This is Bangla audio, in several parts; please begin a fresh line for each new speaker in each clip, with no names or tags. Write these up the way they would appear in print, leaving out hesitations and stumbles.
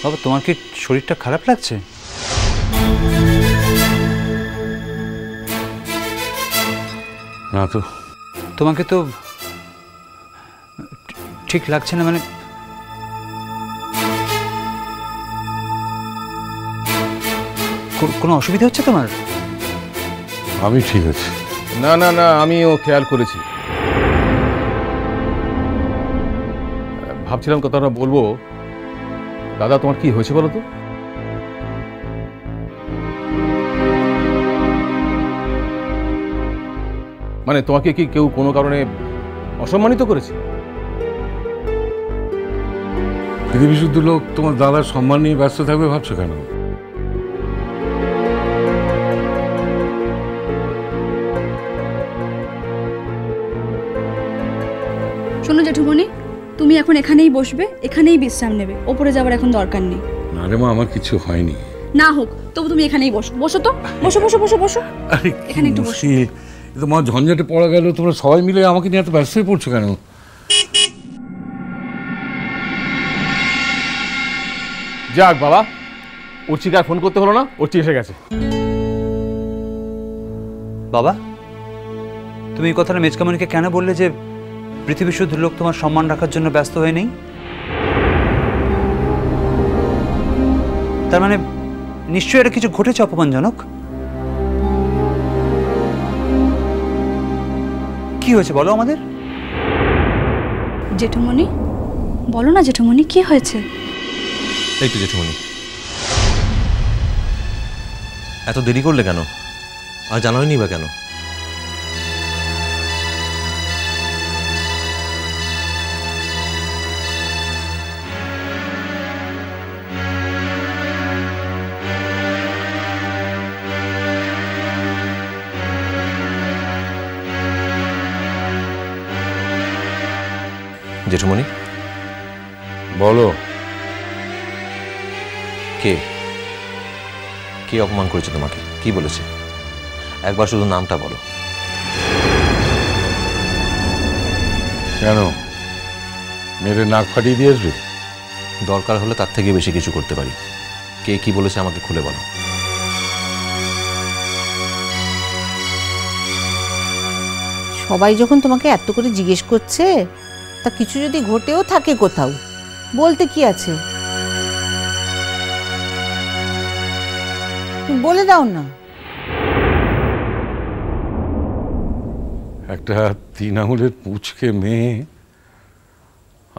বাবা তোমার কি শরীরটা খারাপ লাগছে?
না তো।
তোমাকে তো ঠিক লাগছে না, মানে কোনো অসুবিধা হচ্ছে তোমার?
আমি ঠিক আছি।
না না না, আমিও খেয়াল করেছি। ভাবছিলাম কথাটা বলবো। দাদা তোমার কি হয়েছে বলো তো? মানে তোমাকে কি কেউ কোনো কারণে অসম্মানিত করেছে?
পৃথিবী শুদ্ধ লোক তোমার দাদার সম্মান নিয়ে ব্যস্ত থাকবে ভাবছো কেন?
শোনো জেঠুমণি, তুমি এখন এখানেই বসবে, এখানেই বিশ্রাম নেবে, ওপরে যাওয়ার এখন দরকার নেই।
না রে মা, আমার কিছু হয়নি।
না হোক, তবু তুমি এখানেই বসো। বসো তো, বসো বসো বসো বসো।
আরে
এখানে একটু বসো।
তোমার ঝঞ্ঝাটে পড়া গেল, তোমরা সবাই মিলে আমাকে নিয়ে এত ব্যস্ত হয়ে পড়ছো কেন?
যাক বাবা, উর্চিকে আর ফোন করতে হলো না, উর্চি এসে গেছে।
বাবা তুমি এই কথাটা মেজকামণিকে কেন বললে যে পৃথিবী শুদ্ধ লোক তোমার সম্মান রাখার জন্য ব্যস্ত হয়ে নেই? তার মানে নিশ্চয়ই এটা কিছু ঘটেছে অপমানজনক। কি হয়েছে বলো আমাদের?
জেঠুমণি বলো না, জেঠুমণি কি হয়েছে?
এই তো জেঠুমণি, এত দেরি করলে কেন? আর জানাইনি বা কেন? জেঠুমণি
বলো।
কে কে অপমান করেছে তোমাকে? কি বলেছে? একবার শুধু নামটা বলো।
কেন মেরে নাক ফাটিয়ে দিয়ে আসবে?
দরকার হলে তার থেকে বেশি কিছু করতে পারি। কে কি বলেছে আমাকে খুলে বলো।
সবাই যখন তোমাকে এত করে জিজ্ঞেস করছে, তা কিছু যদি ঘটেও থাকে কোথাও, বলতে কি আছে? বলে দাও না।
একটা 3 আঙুলের পুচকে মেয়ে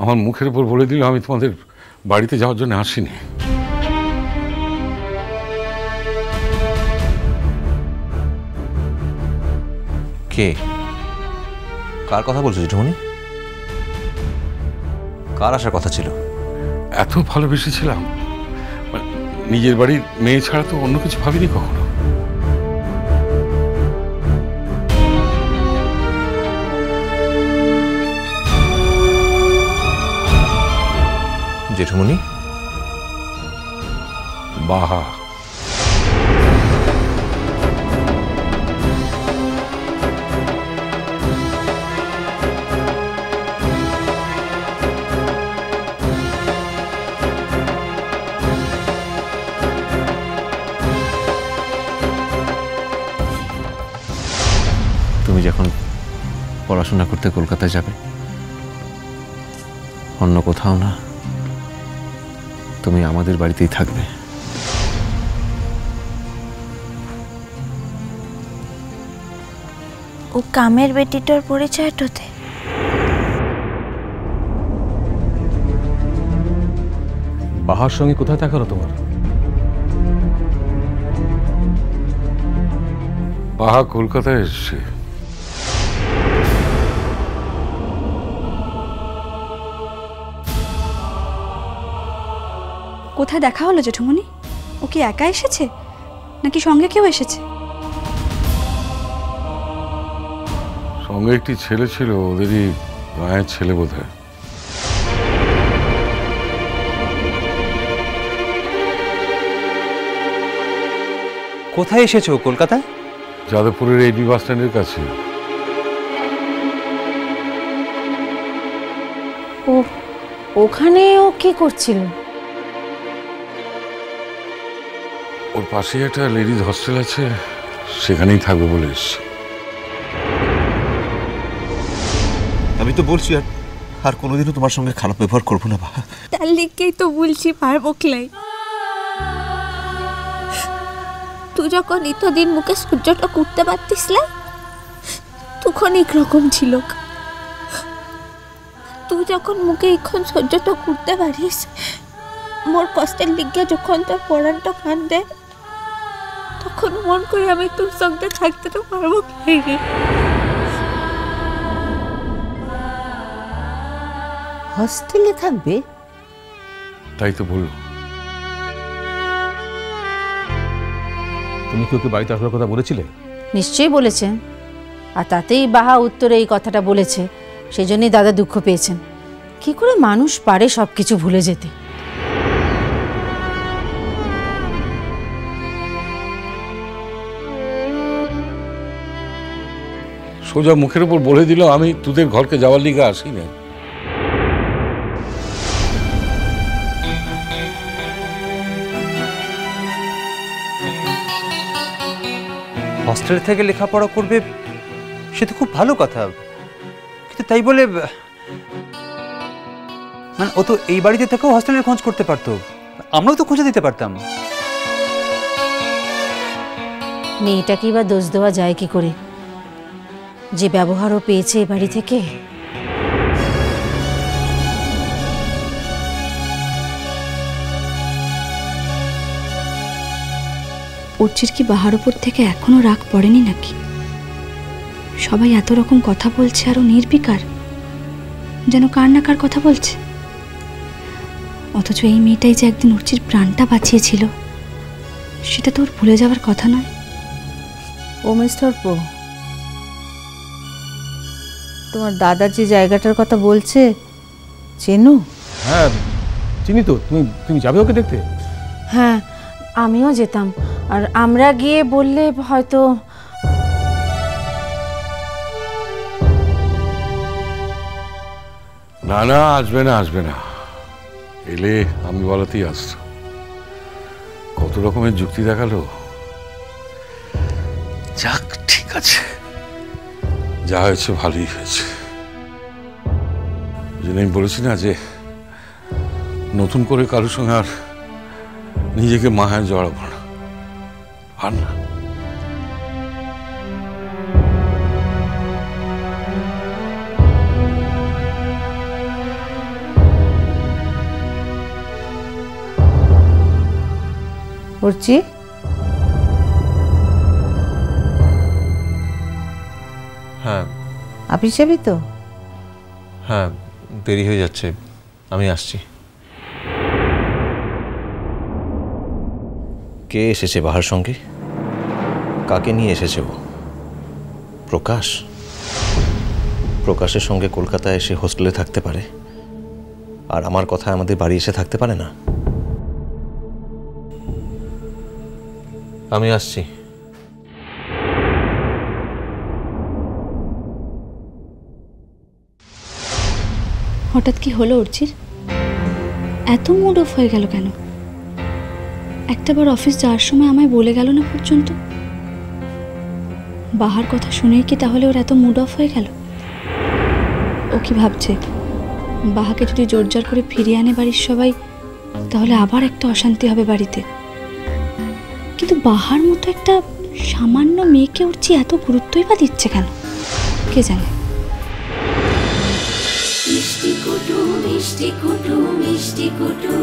আমার মুখের উপর বলে দিল আমি তোমাদের বাড়িতে যাওয়ার জন্য আসিনি।
কে? কার কথা বলছো জেঠুমণি? কার আসার কথা ছিল?
এত ভালোবেসেছিলাম, নিজের বাড়ির মেয়ে ছাড়া তো অন্য কিছু ভাবিনি কখনো।
জেঠুমণি?
বাহা।
তুমি যখন পড়াশোনা করতে কলকাতায় যাবে, অন্য কোথাও না, তুমি আমাদের বাড়িতেই থাকবে।
ও কামের বেটিটার পরিচয়টাতে
বাহার সঙ্গে কোথায় থাকা হলো তোমার?
বাহা কলকাতায় এসছে।
কোথায় দেখা হলো জেঠুমণি? ও কি একা এসেছে নাকি সঙ্গে কেউ এসেছে?
সঙ্গে একটি ছেলে ছিল, ওদেরই গায়ের ছেলে বোধহয়।
কোথায় এসেছো? কলকাতায়?
যাদবপুরের এবি বাস স্ট্যান্ডের কাছে।
ও ওখানে ও কি করছিল?
ওর পাশে একটা লেডিজ হস্টেল আছে, সেখানেই থাকবে বলে এসছে।
আমি তো বলছি আর কোনোদিনও তোমার সঙ্গে খারাপ ব্যবহার করবো না বাবা।
তার লিগেই তো বলছি পারবো ক্লাই। তুই যখন এতদিন মুখে সহ্যটা করতে পারতিস না, তখন একরকম ছিল। তুই যখন মুখে এখন সহ্যটা করতে পারিস, মোর কষ্টের লিগে যখন তোর পড়ানটা কান্দে, তখন মন করে আমি তোর সঙ্গে থাকতে তো পারবো ক্লাই রে।
হস্টেলে থাকবে?
তাই তো বললো।
তুমি কি ওকে বাড়িতে আসার কথা বলেছিলে?
নিশ্চয়ই বলেছেন, আর তাতেই বাহা উত্তরে এই কথাটা বলেছে, সেই জন্যই দাদা দুঃখ পেয়েছেন। কি করে মানুষ পারে সব কিছু ভুলে যেতে?
সোজা মুখের উপর বলে দিল আমি তোদের ঘরকে যাওয়ার লিগে আসি না।
হস্টেল থেকে লেখাপড়া করবে, সে তো খুব ভালো কথা, কিন্তু তাই বলে মানে ও তো এই বাড়িতে থেকেও হস্টেলের খোঁজ করতে পারতো, আমরাও তো খুঁজে দিতে পারতাম।
মেয়েটাকেই বা দোষ দেওয়া যায় কি করে, যে ব্যবহারও পেয়েছে এই বাড়ি থেকে।
অর্চির কি বাহার উপর থেকে এখনো রাগ পড়েনি নাকি? সবাই এত রকম কথা বলছে আরও নির্বিকার, যেন কার না কার কথা বলছে। অথচ এই মেয়েটাই যে একদিন অর্চির প্রাণটা বাঁচিয়েছিল, সেটা তো ওর ভুলে যাওয়ার কথা নয়।
উমেশ থর্প, তোমার দাদা যে জায়গাটার কথা বলছে চেনো?
হ্যাঁ চিনি তো। তুমি যাবে ওকে দেখতে?
হ্যাঁ, আমিও যেতাম, আর আমরা গিয়ে বললে হয়তো।
না না, আসবে না আসবে না, এলে আমি বলাতেই আসতো। কত রকমের যুক্তি দেখালো। যাক, ঠিক আছে, যা হয়েছে ভালোই হয়েছে। আমি বলেছি না যে নতুন করে কারোর সঙ্গে আর নিজেকে মায়ায় জড়াবো না, আর না।
অর্চি,
হ্যাঁ
অফিস যাবি তো?
হ্যাঁ, দেরি হয়ে যাচ্ছে, আমি আসছি। কে এসেছে বাহার সঙ্গে? কাকে নিয়ে এসেছে ও? প্রকাশ? প্রকাশের সঙ্গে কলকাতায় এসে হোস্টেলে থাকতে পারে, আর আমার কথা আমাদের বাড়ি এসে থাকতে পারে না? আমি আসছি।
হঠাৎ কি হলো অর্চির? এত মুড অফ হয়ে গেল কেন? একটাবার অফিস যাওয়ার সময় আমায় বলে গেল না পর্যন্ত। বাহার কথা শুনেই কি তাহলে ওর এত মুড অফ হয়ে গেল? ও কি ভাবছে বাহাকে যদি জোরজার করে ফিরিয়ে আনে বাড়ির সবাই, তাহলে আবার একটা অশান্তি হবে বাড়িতে। কিন্তু বাহার মতো একটা সামান্য মেয়েকে অর্চি এত গুরুত্বই বা দিচ্ছে কেন, কে জানে?
মিষ্টি কুটু মিষ্টি কুটু মিষ্টি কুটু।